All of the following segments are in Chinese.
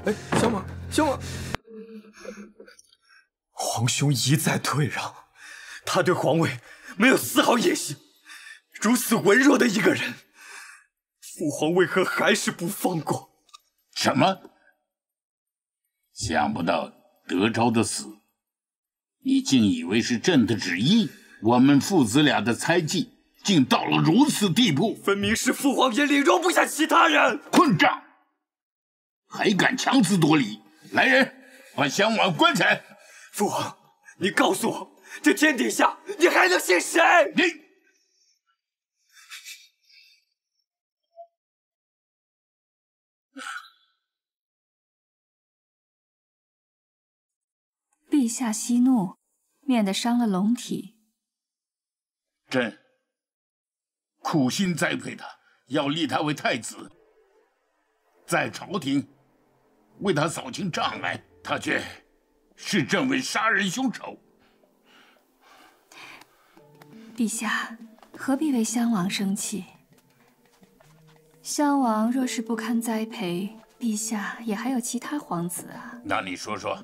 哎，襄王，皇兄一再退让，他对皇位没有丝毫野心。如此文弱的一个人，父皇为何还是不放过？什么？想不到德昭的死，你竟以为是朕的旨意？我们父子俩的猜忌，竟到了如此地步！分明是父皇眼里容不下其他人！混账！还敢强词夺理！来人，把襄王关起来！父皇，你告诉我，这天底下你还能信谁？你！陛下息怒，免得伤了龙体。朕苦心栽培他，要立他为太子，在朝廷为他扫清障碍，他却视朕为杀人凶手。陛下何必为襄王生气？襄王若是不堪栽培，陛下也还有其他皇子啊。那你说说，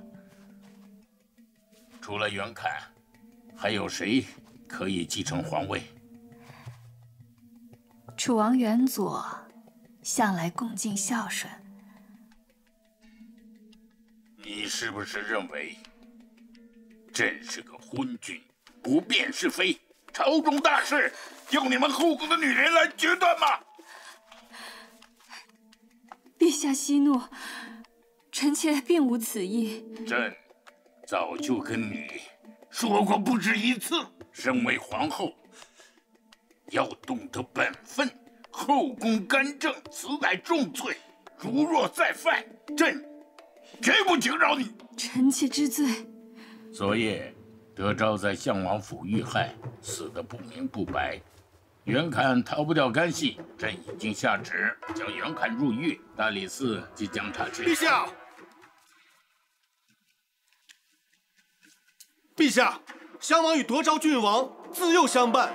除了袁侃，还有谁可以继承皇位？楚王元佐向来恭敬孝顺。你是不是认为朕是个昏君，不辨是非？朝中大事由你们后宫的女人来决断吗？陛下息怒，臣妾并无此意。朕早就跟你说过不止一次，身为皇后，要懂得本分，后宫干政，此乃重罪。如若再犯，朕绝不轻饶你。臣妾知罪。昨夜德昭在相王府遇害，死得不明不白。袁侃逃不掉干系，朕已经下旨将袁侃入狱，大理寺即将查清。陛下，陛下，襄王与德昭郡王自幼相伴，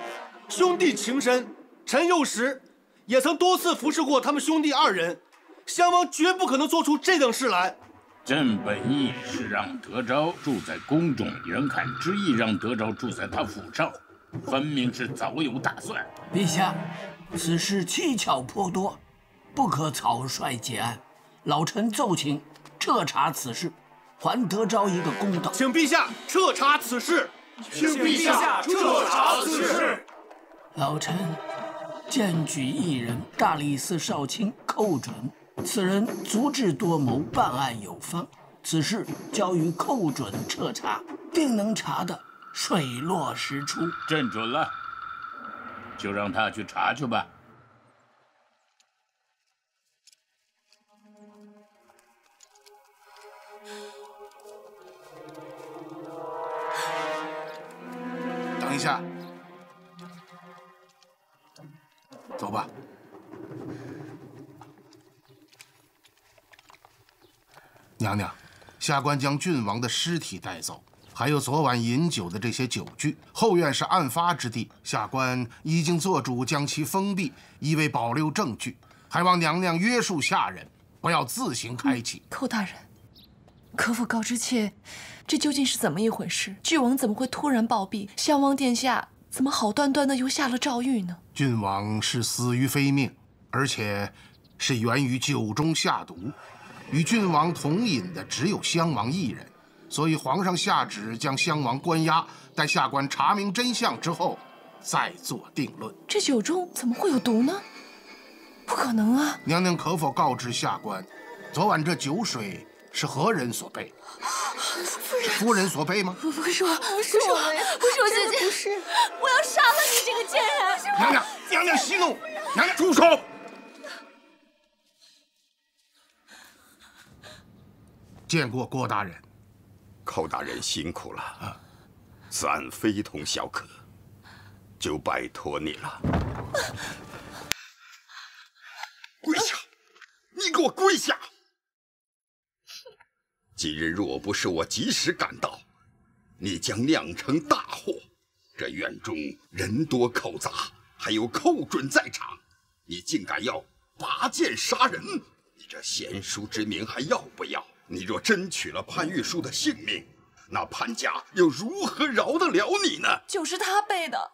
兄弟情深。臣幼时也曾多次服侍过他们兄弟二人，襄王绝不可能做出这等事来。朕本意是让德昭住在宫中，袁侃之意让德昭住在他府上，分明是早有打算。陛下，此事蹊跷颇多，不可草率结案。老臣奏请彻查此事，还德昭一个公道。请陛下彻查此事。请陛下彻查此事。老臣荐举一人，大理寺少卿寇准。此人足智多谋，办案有方。此事交于寇准彻查，定能查得水落石出。朕准了，就让他去查去吧。等一下，走吧。娘娘，下官将郡王的尸体带走，还有昨晚饮酒的这些酒具。后院是案发之地，下官已经做主将其封闭，以为保留证据。还望娘娘约束下人，不要自行开启。寇大人，可否告知妾，这究竟是怎么一回事？郡王怎么会突然暴毙？襄王殿下怎么好端端的又下了诏狱呢？郡王是死于非命，而且是源于酒中下毒。与郡王同饮的只有襄王一人，所以皇上下旨将襄王关押，待下官查明真相之后，再做定论。这酒中怎么会有毒呢？不可能啊！娘娘可否告知下官，昨晚这酒水是何人所备？夫人所备吗？不是我，不是我姐姐，不是！我要杀了你这个贱人！娘娘，娘娘息怒！娘娘住手！见过郭大人。寇大人辛苦了，此案非同小可，就拜托你了。跪下！你给我跪下！今日若不是我及时赶到，你将酿成大祸。这院中人多口杂，还有寇准在场，你竟敢要拔剑杀人！你这贤淑之名还要不要？你若真取了潘玉书的性命，那潘家又如何饶得了你呢？就是他背的，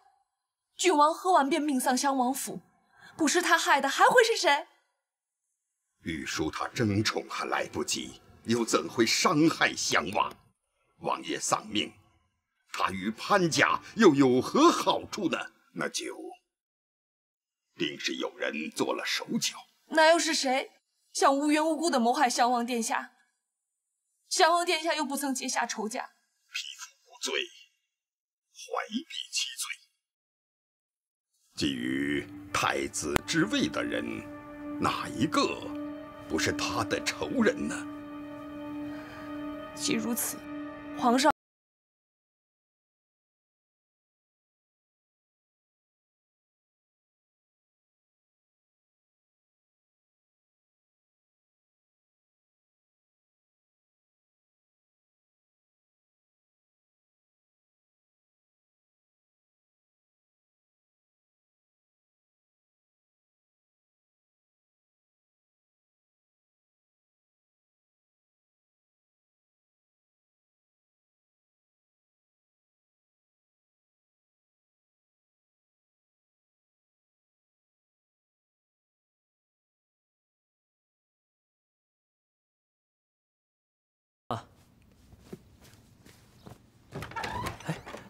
郡王喝完便命丧襄王府，不是他害的，还会是谁？玉书他争宠还来不及，又怎会伤害襄王？王爷丧命，他与潘家又有何好处呢？那就定是有人做了手脚。那又是谁想无缘无故的谋害襄王殿下？襄王殿下又不曾结下仇家，匹夫无罪，怀璧其罪。觊觎太子之位的人，哪一个不是他的仇人呢？既如此，皇上。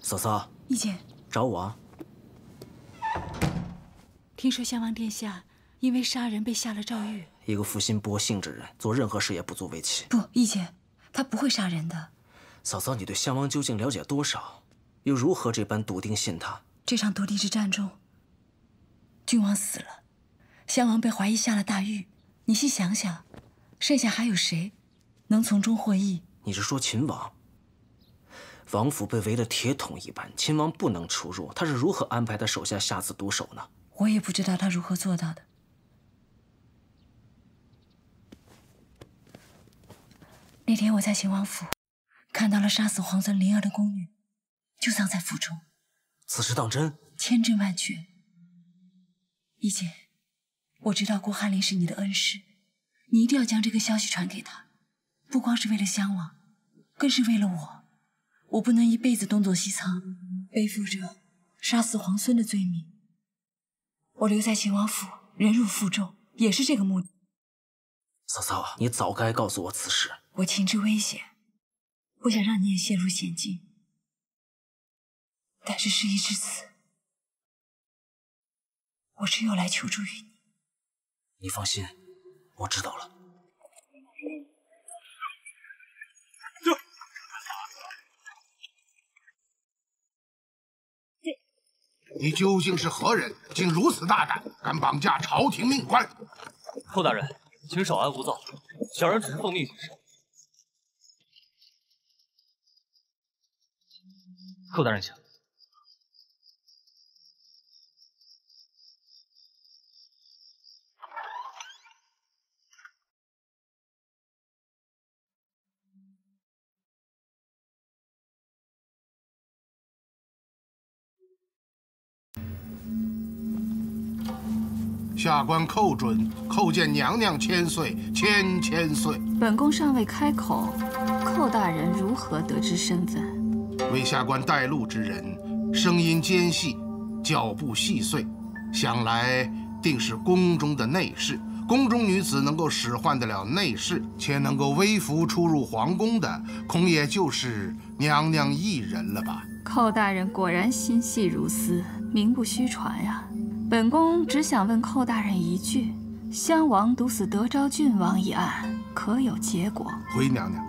嫂嫂，义姐，找我啊？听说襄王殿下因为杀人被下了诏狱。一个负心薄幸之人，做任何事也不足为奇。不，义姐，他不会杀人的。嫂嫂，你对襄王究竟了解多少？又如何这般笃定信他？这场夺嫡之战中，郡王死了，襄王被怀疑下了大狱。你细想想，剩下还有谁能从中获益？你是说秦王？王府被围得铁桶一般，秦王不能出入，他是如何安排他手下下此毒手呢？我也不知道他如何做到的。那天我在秦王府看到了杀死皇孙灵儿的宫女，就葬在府中。此事当真？千真万确。义姐，我知道郭翰林是你的恩师，你一定要将这个消息传给他，不光是为了襄王，更是为了我。我不能一辈子东躲西藏，背负着杀死皇孙的罪名。我留在秦王府，忍辱负重，也是这个目的。嫂嫂啊，你早该告诉我此事。我情知危险，不想让你也陷入险境。但是事已至此，我只有来求助于你。你放心，我知道了。你究竟是何人？竟如此大胆，敢绑架朝廷命官！寇大人，请稍安勿躁，小人只是奉命行事。寇大人请。下官寇准叩见娘娘千岁，千岁。本宫尚未开口，寇大人如何得知身份？为下官带路之人，声音尖细，脚步细碎，想来定是宫中的内侍。宫中女子能够使唤得了内侍，且能够微服出入皇宫的，恐也就是娘娘一人了吧？寇大人果然心细如丝，名不虚传呀。本宫只想问寇大人一句：襄王毒死德昭郡王一案，可有结果？回娘娘，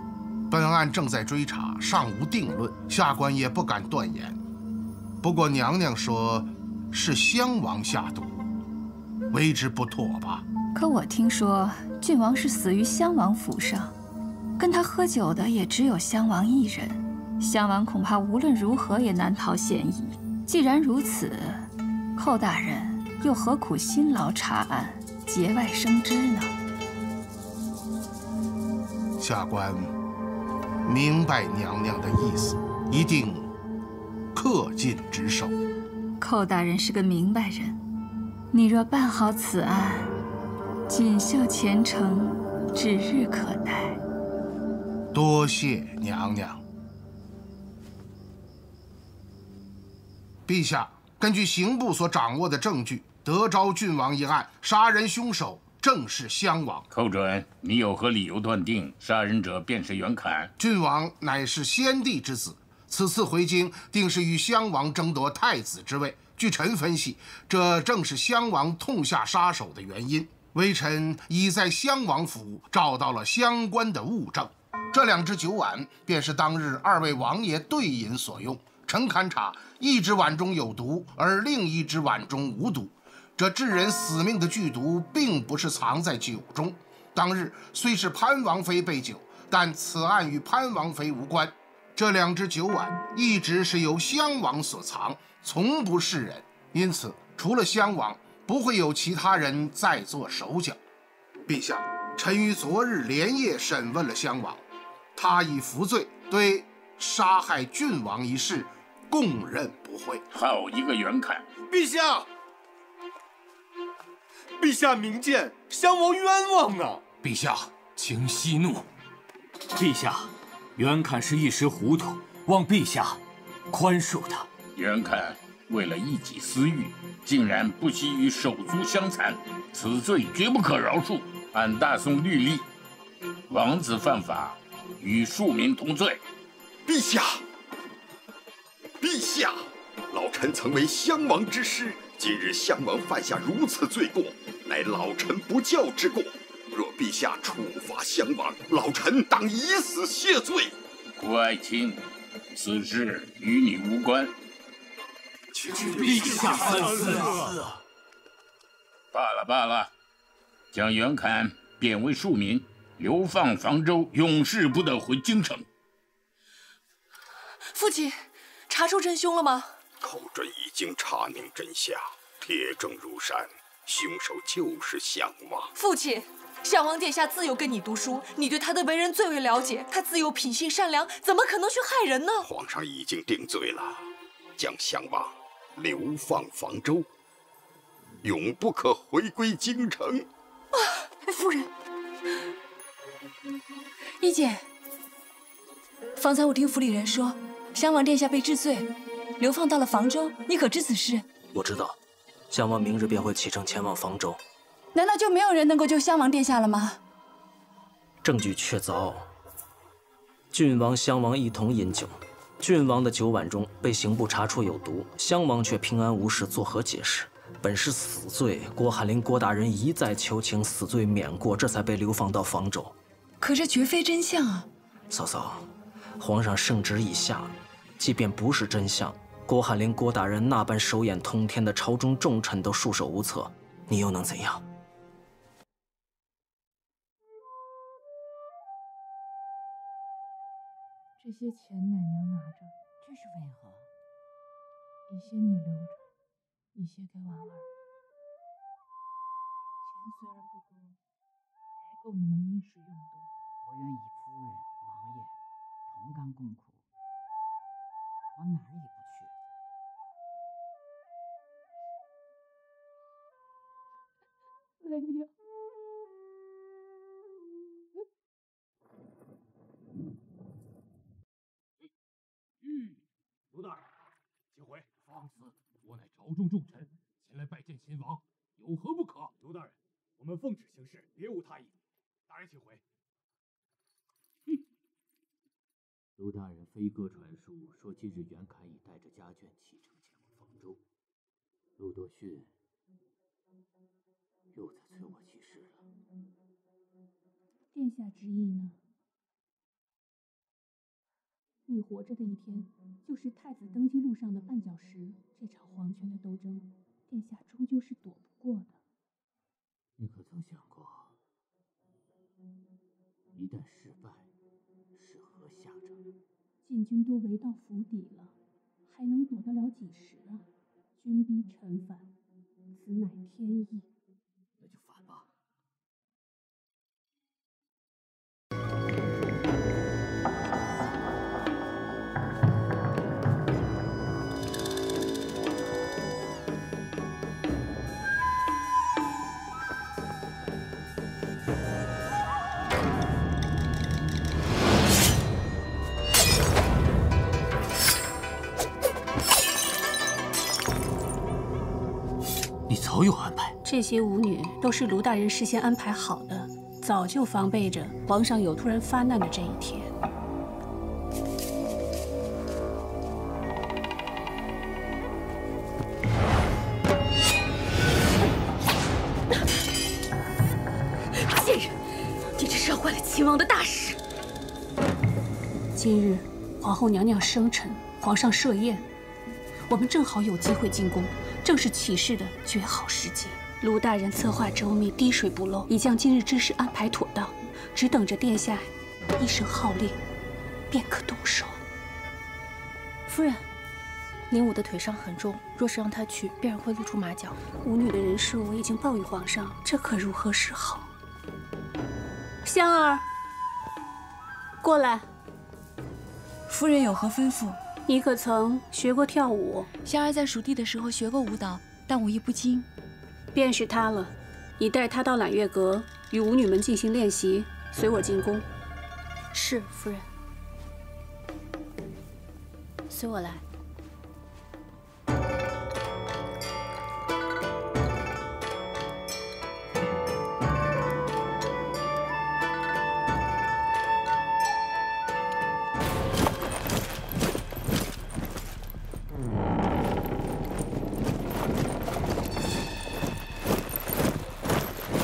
本案正在追查，尚无定论，下官也不敢断言。不过娘娘说是襄王下毒，为之不妥吧？可我听说郡王是死于襄王府上，跟他喝酒的也只有襄王一人，襄王恐怕无论如何也难逃嫌疑。既然如此，寇大人又何苦辛劳查案，节外生枝呢？下官明白娘娘的意思，一定恪尽职守。寇大人是个明白人，你若办好此案，锦绣前程指日可待。多谢娘娘。陛下，根据刑部所掌握的证据，德昭郡王一案杀人凶手正是襄王。寇准，你有何理由断定杀人者便是袁侃？郡王乃是先帝之子，此次回京定是与襄王争夺太子之位。据臣分析，这正是襄王痛下杀手的原因。微臣已在襄王府找到了相关的物证，这2只酒碗便是当日2位王爷对饮所用。臣勘察，1只碗中有毒，而另1只碗中无毒。这致人死命的剧毒，并不是藏在酒中。当日虽是潘王妃备酒，但此案与潘王妃无关。这2只酒碗一直是由襄王所藏，从不示人，因此除了襄王，不会有其他人再做手脚。陛下，臣于昨日连夜审问了襄王，他已服罪，对杀害郡王一事供认不讳。好一个袁侃！陛下，陛下明鉴，襄王冤枉啊！陛下，请息怒。陛下，袁侃是一时糊涂，望陛下宽恕他。袁侃为了一己私欲，竟然不惜与手足相残，此罪绝不可饶恕。按大宋律例，王子犯法，与庶民同罪。陛下，陛下，老臣曾为襄王之师，今日襄王犯下如此罪过，乃老臣不教之过。若陛下处罚襄王，老臣当以死谢罪。郭爱卿，此事与你无关。请陛下三思。罢了罢了，将袁侃贬为庶民，流放房州，永世不得回京城。父亲，查出真凶了吗？寇准已经查明真相，铁证如山，凶手就是襄王。父亲，襄王殿下自幼跟你读书，你对他的为人最为了解。他自幼品性善良，怎么可能去害人呢？皇上已经定罪了，将襄王流放房州，永不可回归京城。夫人，一姐，方才我听府里人说，襄王殿下被治罪，流放到了房州，你可知此事？我知道，襄王明日便会启程前往房州。难道就没有人能够救襄王殿下了吗？证据确凿，郡王、襄王一同饮酒，郡王的酒碗中被刑部查出有毒，襄王却平安无事，作何解释？本是死罪，郭翰林郭大人一再求情，死罪免过，这才被流放到房州。可这绝非真相啊！嫂嫂，皇上圣旨已下，即便不是真相，郭翰林郭大人那般手眼通天的朝中重臣都束手无策，你又能怎样？这些钱奶娘拿着，这是为何？一些你留着，一些给婉儿。钱虽然不多，还够你们衣食用度。我愿与夫人、王爷同甘共苦，往哪儿也不去。奶娘。刘大人，请回。放肆！我乃朝中重臣，前来拜见秦王，有何不可？刘大人，我们奉旨行事，别无他意。大人请回。刘大人飞鸽传书，说今日袁侃已带着家眷启程前往房州。陆多逊又在催我起事了。殿下之意呢？你活着的一天，就是太子登基路上的绊脚石。这场皇权的斗争，殿下终究是躲不过的。你可曾想过，一旦失败，是何下场？禁军都围到府邸了，还能躲得了几时啊？君逼臣反，此乃天意。那就反吧。早有安排。这些舞女都是卢大人事先安排好的，早就防备着皇上有突然发难的这一天。贱人，你这伤坏了秦王的大事。今日皇后娘娘生辰，皇上设宴，我们正好有机会进宫，正是起事的绝好时机。卢大人策划周密，滴水不漏，已将今日之事安排妥当，只等着殿下一声号令，便可动手。夫人，灵武的腿伤很重，若是让他去，必然会露出马脚。舞女的人数已经报与皇上，这可如何是好？香儿，过来。夫人有何吩咐？你可曾学过跳舞？香儿在蜀地的时候学过舞蹈，但武艺不精。便是她了，你带她到揽月阁，与舞女们进行练习，随我进宫。是，夫人。随我来。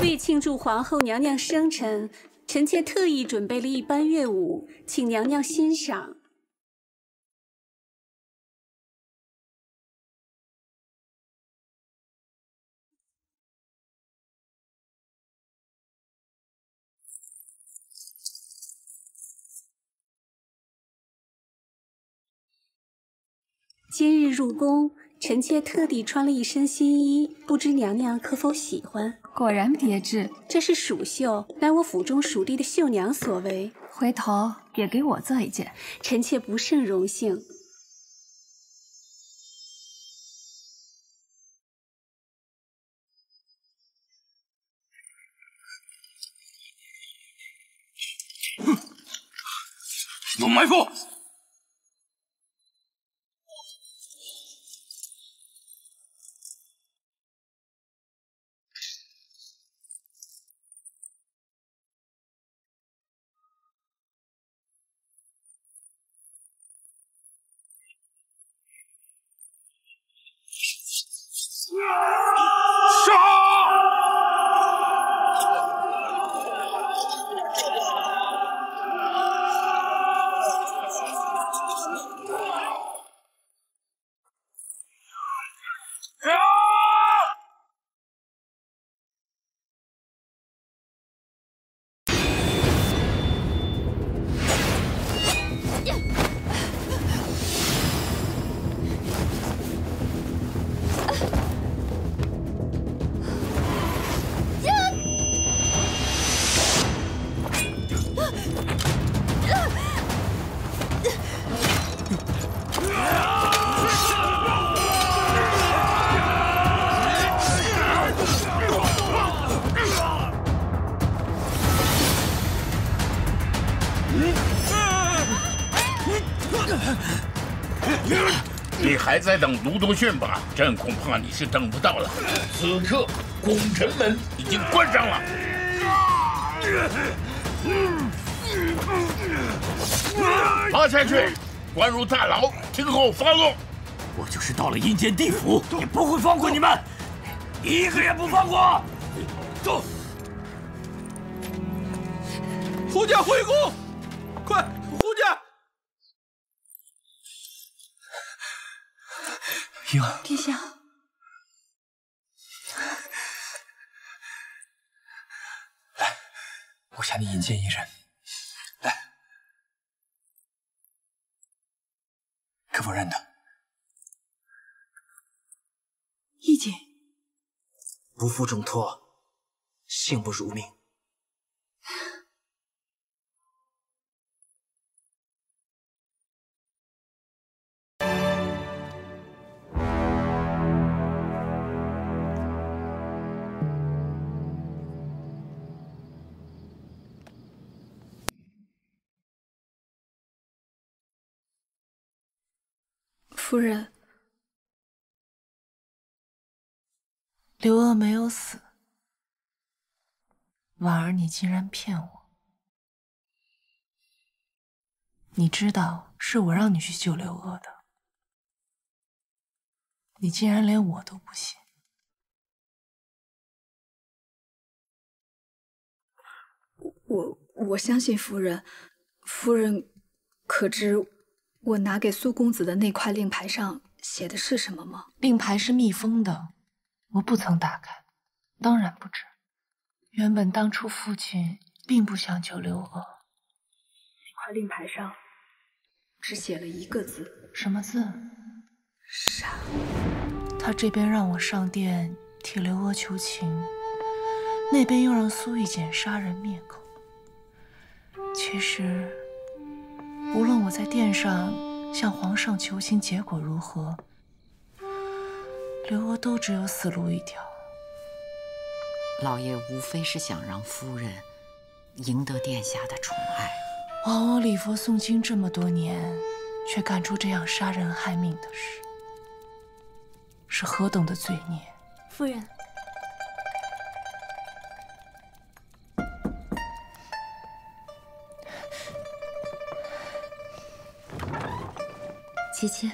为庆祝皇后娘娘生辰，臣妾特意准备了一班乐舞，请娘娘欣赏。今日入宫，臣妾特地穿了一身新衣，不知娘娘可否喜欢？果然别致，这是蜀绣，乃我府中蜀地的绣娘所为。回头也给我做一件，臣妾不胜荣幸。有埋伏！你还在等卢多逊吧？朕恐怕你是等不到了。此刻拱辰门已经关上了。拉下去，关入大牢，听候发落。我就是到了阴间地府，也不会放过你们，一个也不放过。走！护驾回宫，快，护驾！殿下，来，我向你引荐一人。来，可否认得？义姐，不负重托，幸不如命。夫人，刘娥没有死，婉儿，你竟然骗我！你知道是我让你去救刘娥的，你竟然连我都不信。我相信夫人，夫人可知我拿给苏公子的那块令牌上写的是什么吗？令牌是密封的，我不曾打开，当然不知。原本当初父亲并不想救刘娥，那块令牌上只写了一个字。什么字？杀。他这边让我上殿替刘娥求情，那边又让苏玉简杀人灭口。其实，无论我在殿上向皇上求情，结果如何，刘娥都只有死路一条。老爷无非是想让夫人赢得殿下的宠爱。枉我礼佛诵经这么多年，却干出这样杀人害命的事，是何等的罪孽！夫人，姐姐。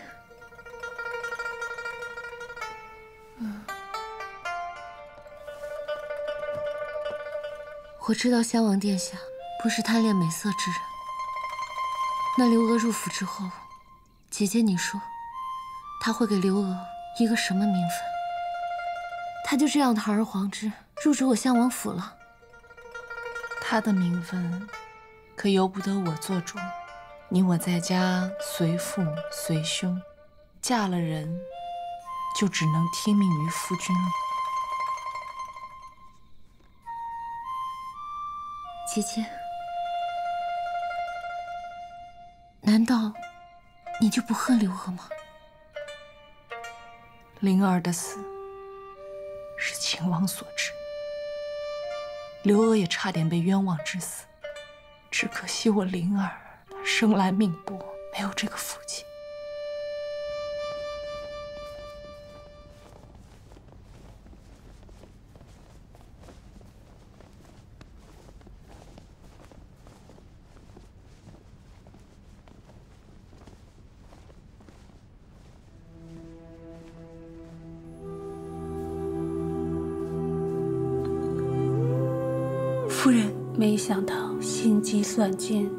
我知道襄王殿下不是贪恋美色之人。那刘娥入府之后，姐姐你说，他会给刘娥一个什么名分？他就这样堂而皇之入主我襄王府了。他的名分可由不得我做主。你我在家随父随兄，嫁了人就只能听命于夫君了。姐姐，难道你就不恨刘娥吗？灵儿的死是秦王所致，刘娥也差点被冤枉致死，只可惜我灵儿生来命薄，没有这个福气。夫人，没想到心机算尽，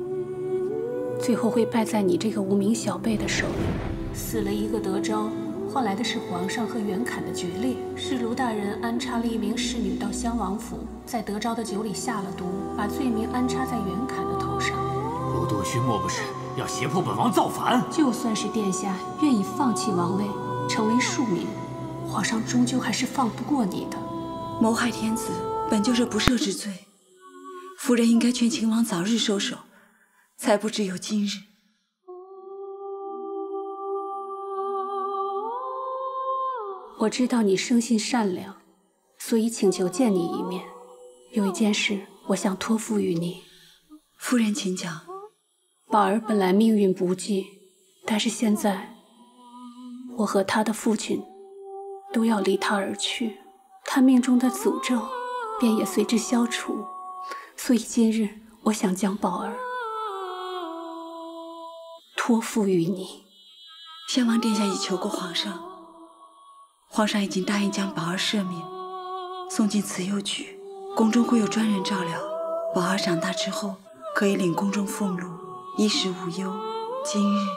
最后会败在你这个无名小辈的手里。死了一个德昭，换来的是皇上和袁侃的决裂。是卢大人安插了一名侍女到襄王府，在德昭的酒里下了毒，把罪名安插在袁侃的头上。卢多勋莫不是要胁迫本王造反？就算是殿下愿意放弃王位，成为庶民，皇上终究还是放不过你的。谋害天子本就是不赦之罪，夫人应该劝秦王早日收手，才不至有今日。我知道你生性善良，所以请求见你一面。有一件事，我想托付于你。夫人请讲。宝儿本来命运不济，但是现在，我和他的父亲都要离他而去，他命中的诅咒便也随之消除。所以今日，我想将宝儿托付于你。襄王殿下已求过皇上，皇上已经答应将宝儿赦免，送进慈幼局，宫中会有专人照料。宝儿长大之后，可以领宫中俸禄，衣食无忧。今日，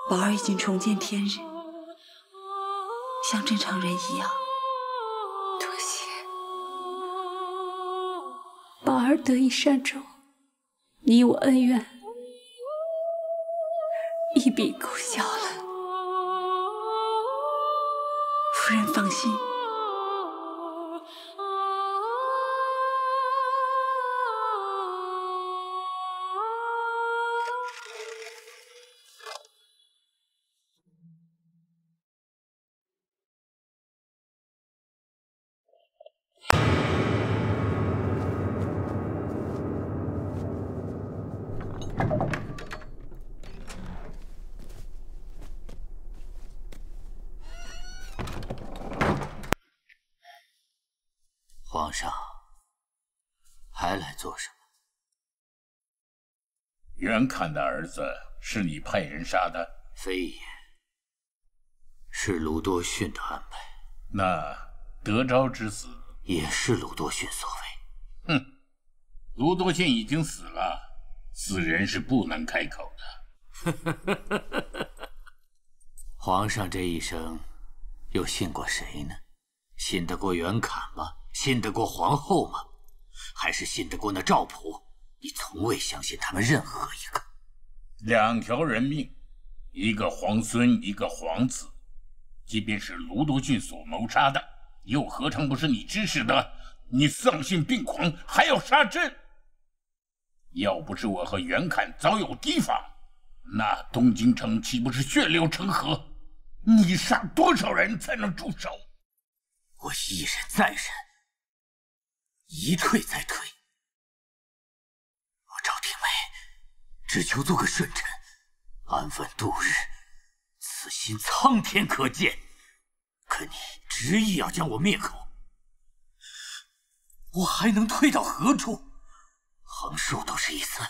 宝儿已经重见天日，像正常人一样。多谢。宝儿得以善终，你我恩怨一笔勾销了。夫人放心。皇上还来做什么？袁侃的儿子是你派人杀的？非也，是鲁多逊的安排。那德昭之死也是鲁多逊所为。哼，鲁多逊已经死了，死人是不能开口的。皇上这一生又信过谁呢？信得过袁侃吗？信得过皇后吗？还是信得过那赵普？你从未相信他们任何一个。2条人命，一个皇孙，一个皇子，即便是卢多逊所谋杀的，又何尝不是你指使的？你丧心病狂，还要杀朕！要不是我和袁侃早有提防，那东京城岂不是血流成河？你杀多少人才能住手？我一忍再忍，一退再退。我赵廷美只求做个顺臣，安稳度日，此心苍天可见。可你执意要将我灭口，我还能退到何处？横竖都是一死，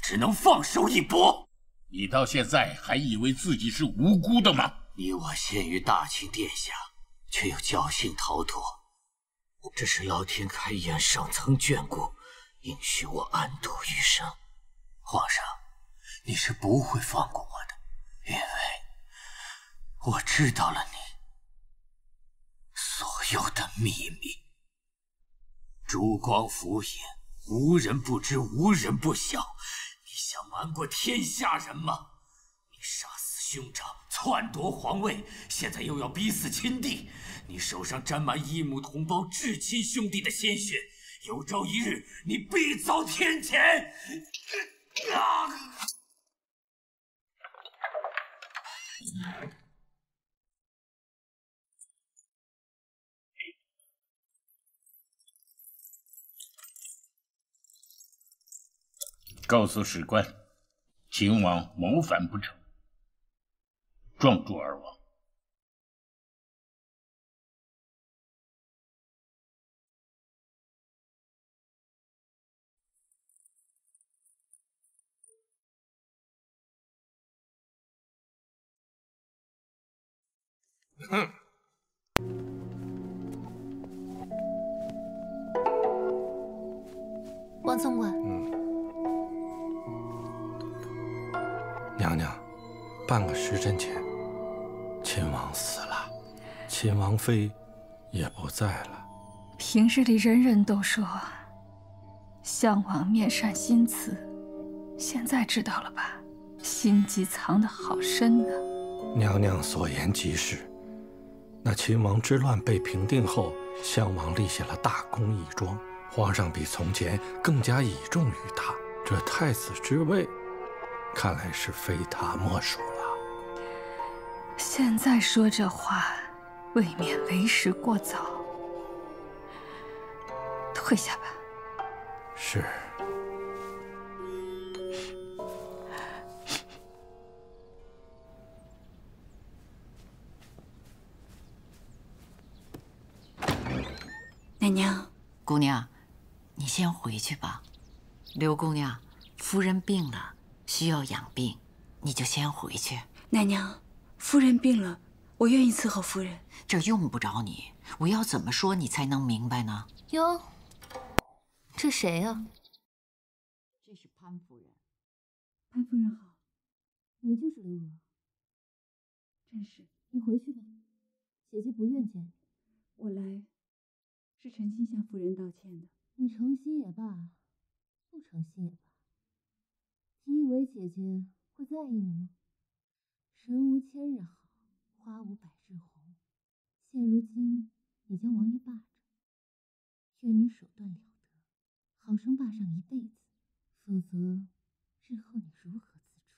只能放手一搏。你到现在还以为自己是无辜的吗？你我陷于大清殿下，却又侥幸逃脱。这是老天开眼上曾眷顾，应许我安度余生。皇上，你是不会放过我的，因为我知道了你所有的秘密。烛光浮影，无人不知，无人不晓。你想瞒过天下人吗？你杀死兄长，篡夺皇位，现在又要逼死亲弟，你手上沾满一母同胞至亲兄弟的鲜血，有朝一日你必遭天谴！告诉史官，秦王谋反不成，状铸而亡。哼！王总管，娘娘，半个时辰前，秦王死了，秦王妃也不在了。平日里人人都说襄王面善心慈，现在知道了吧？心机藏得好深呢。娘娘所言极是。那秦王之乱被平定后，襄王立下了大功一桩，皇上比从前更加倚重于他。这太子之位，看来是非他莫属了。现在说这话，未免为时过早。退下吧。是。奶娘，姑娘，你先回去吧。刘姑娘，夫人病了，需要养病，你就先回去。奶娘，夫人病了，我愿意伺候夫人。这用不着你，我要怎么说你才能明白呢？哟，这谁呀？这是潘夫人。潘夫人好。你就是刘娥。正是。你回去吧，姐姐不愿见你。我来是诚心向夫人道歉的。你诚心也罢，不诚心也罢，你以为姐姐会在意你吗？人无千日好，花无百日红。现如今你将王爷霸着，愿你手段了得，好生霸上一辈子，否则日后你如何自处？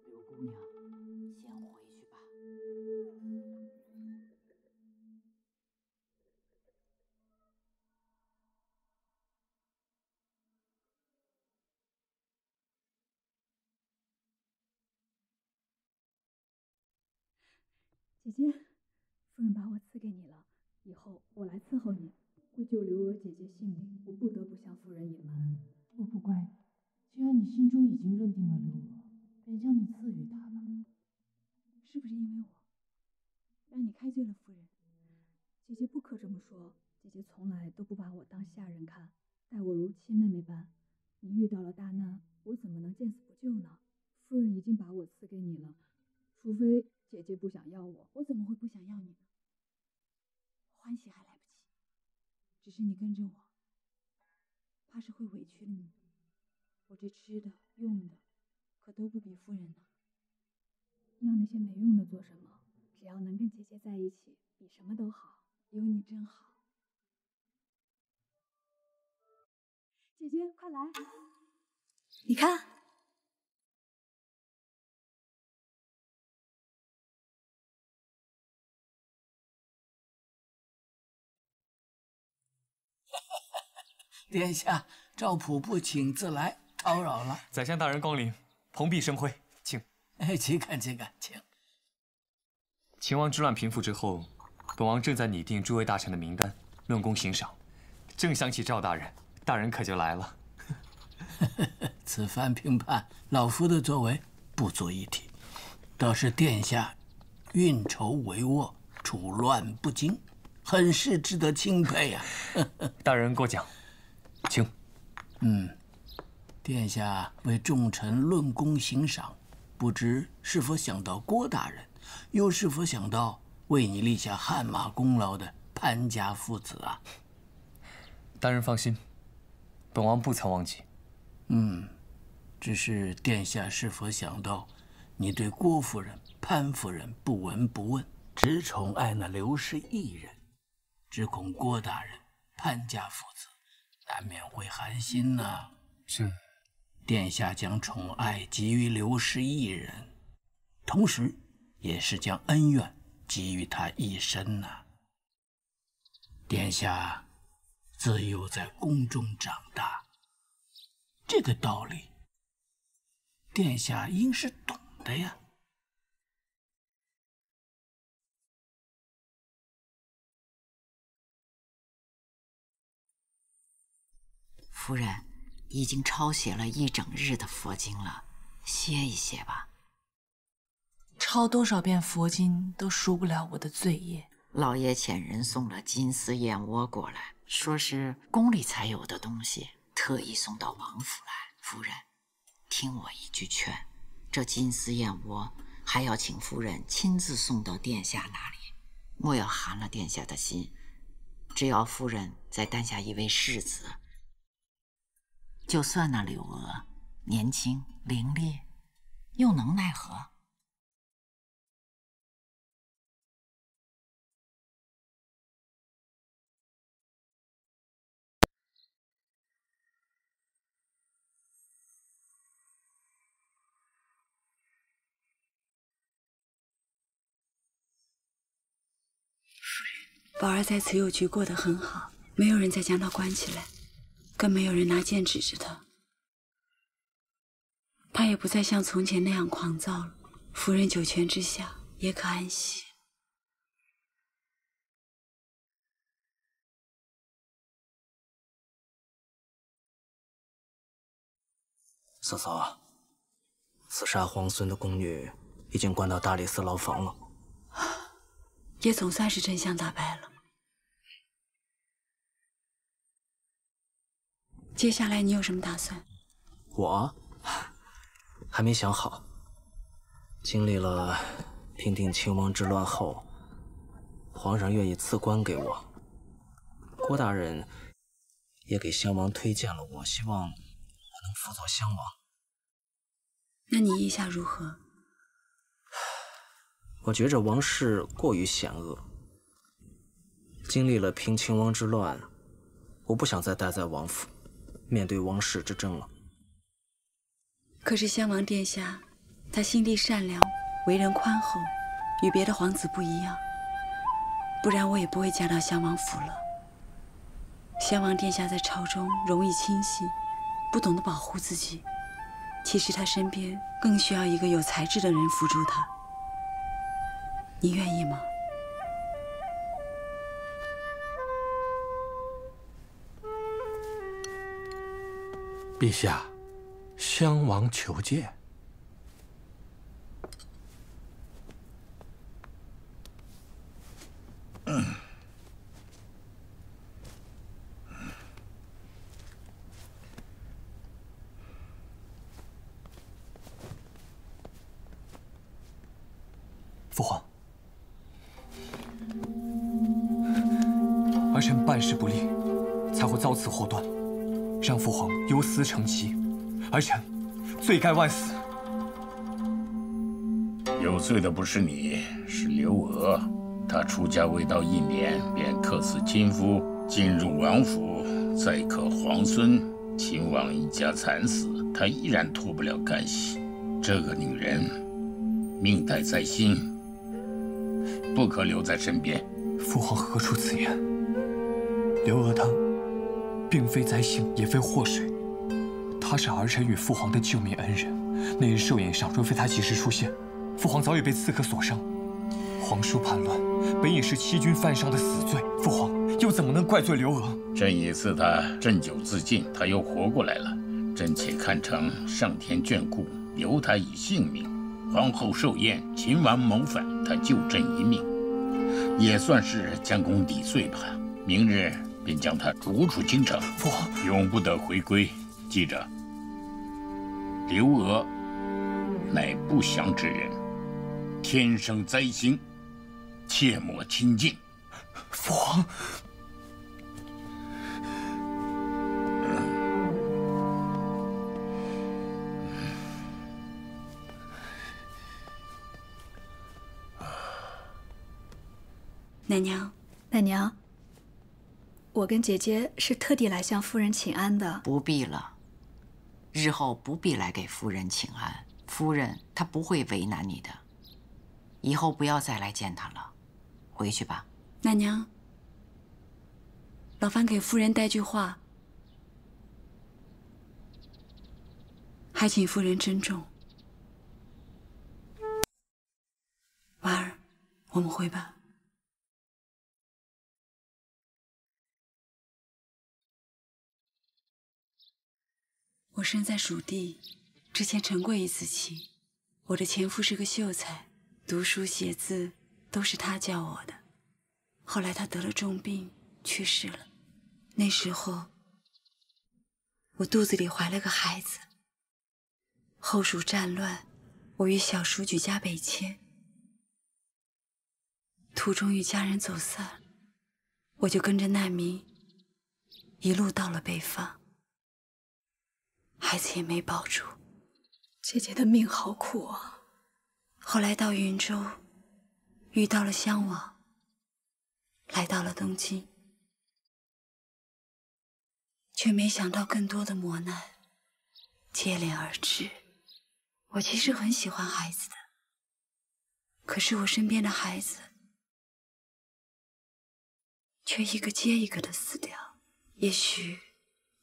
刘姑娘，先回去吧。姐姐，夫人把我赐给你了，以后我来伺候你。为救刘娥姐姐性命，我不得不向夫人隐瞒。我不怪你，既然你心中已经认定了刘娥，便将你赐予她吧。是不是因为我，让你开罪了夫人？姐姐不可这么说，姐姐从来都不把我当下人看，待我如亲妹妹般。你遇到了大难，我怎么能见死不救呢？夫人已经把我赐给你了，除非姐姐不想要我，我怎么会不想要你呢？欢喜还来不及，只是你跟着我，怕是会委屈了你。我这吃的用的，可都不比夫人呢。要那些没用的做什么？只要能跟姐姐在一起，比什么都好。有你真好。姐姐，快来！你看，殿下，赵普不请自来，叨扰了。宰相大人光临，蓬荜生辉，请。请看，请。秦王之乱平复之后，本王正在拟定诸位大臣的名单，论功行赏。正想起赵大人，大人可就来了。此番评判，老夫的作为不足一提，倒是殿下运筹帷幄，处乱不惊，很是值得钦佩呀。大人过奖，请。殿下为众臣论功行赏，不知是否想到郭大人，又是否想到为你立下汗马功劳的潘家父子啊？大人放心，本王不曾忘记。只是殿下是否想到，你对郭夫人、潘夫人不闻不问，只宠爱那刘氏一人，只恐郭大人、潘家父子难免会寒心呐。是。殿下将宠爱给予刘氏一人，同时也是将恩怨给予他一身呐。殿下自幼在宫中长大，这个道理，殿下应是懂的呀。夫人已经抄写了一整日的佛经了，歇一歇吧。抄多少遍佛经都赎不了我的罪业。老爷遣人送了金丝燕窝过来，说是宫里才有的东西，特意送到王府来。夫人，听我一句劝，这金丝燕窝还要请夫人亲自送到殿下那里，莫要寒了殿下的心。只要夫人再诞下一位世子，就算那柳娥年轻伶俐，又能奈何？宝儿在慈幼局过得很好，没有人再将她关起来，更没有人拿剑指着她。她也不再像从前那样狂躁了。夫人九泉之下也可安息。嫂嫂，刺杀皇孙的宫女已经关到大理寺牢房了。也总算是真相大白了。接下来你有什么打算？我还没想好。经历了平定秦王之乱后，皇上愿意赐官给我，郭大人也给襄王推荐了我，希望我能辅佐襄王。那你意下如何？我觉着王室过于险恶，经历了平秦王之乱，我不想再待在王府，面对王室之争了。可是襄王殿下，他心地善良，为人宽厚，与别的皇子不一样，不然我也不会嫁到襄王府了。襄王殿下在朝中容易轻信，不懂得保护自己，其实他身边更需要一个有才智的人辅助他。你愿意吗？陛下，襄王求见。父皇，儿臣办事不力，才会遭此祸端，让父皇忧思成疾，儿臣罪该万死。有罪的不是你，是刘娥。她出家未到1年，便克死亲夫，进入王府，再克皇孙，秦王一家惨死，她依然脱不了干系。这个女人，命带在心，不可留在身边。父皇何出此言？刘娥她并非灾星，也非祸水，她是儿臣与父皇的救命恩人。那日寿宴上，若非她及时出现，父皇早已被刺客所伤。皇叔叛乱，本已是欺君犯上的死罪，父皇又怎么能怪罪刘娥？朕已赐她鸩酒自尽，她又活过来了。朕且看成上天眷顾，留她以性命。皇后寿宴，秦王谋反，她救朕一命，也算是将功抵罪吧。明日便将她逐出京城，父皇永不得回归。记着，刘娥乃不祥之人，天生灾星，切莫亲近。父皇。奶娘，奶娘，我跟姐姐是特地来向夫人请安的。不必了，日后不必来给夫人请安，夫人她不会为难你的。以后不要再来见她了，回去吧。奶娘，老樊给夫人带句话，还请夫人珍重。婉儿，我们回吧。我生在蜀地，之前成过一次亲。我的前夫是个秀才，读书写字都是他教我的。后来他得了重病，去世了。那时候，我肚子里怀了个孩子。后蜀战乱，我与小叔举家北迁，途中与家人走散，我就跟着难民一路到了北方。孩子也没保住，姐姐的命好苦啊。后来到云州，遇到了襄王，来到了东京，却没想到更多的磨难接连而至。我其实很喜欢孩子的，可是我身边的孩子却一个接一个的死掉。也许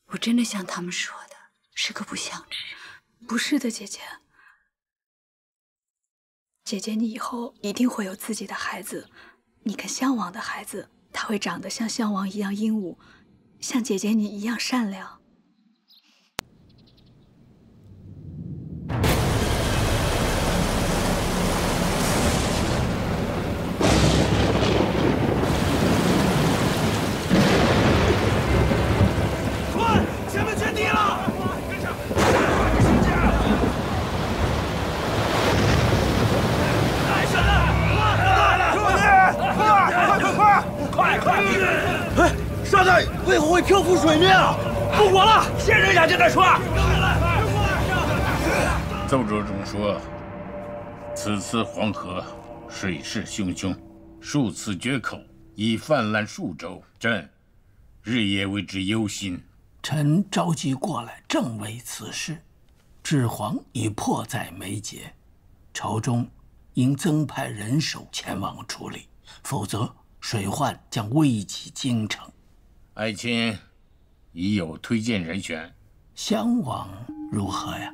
我真的像他们说的，是个不祥之人。不是的，姐姐。姐姐，你以后一定会有自己的孩子。你看襄王的孩子，他会长得像襄王一样英武，像姐姐你一样善良。快，前面全敌了！哎，沙袋为何会漂浮水面啊？不管了，先扔下这再说。奏折中说，此次黄河水势汹汹，数次决口，已泛滥数州，朕日夜为之忧心。臣召集过来，正为此事。治皇已迫在眉睫，朝中应增派人手前往处理，否则水患将危及京城。爱卿已有推荐人选，襄王如何呀？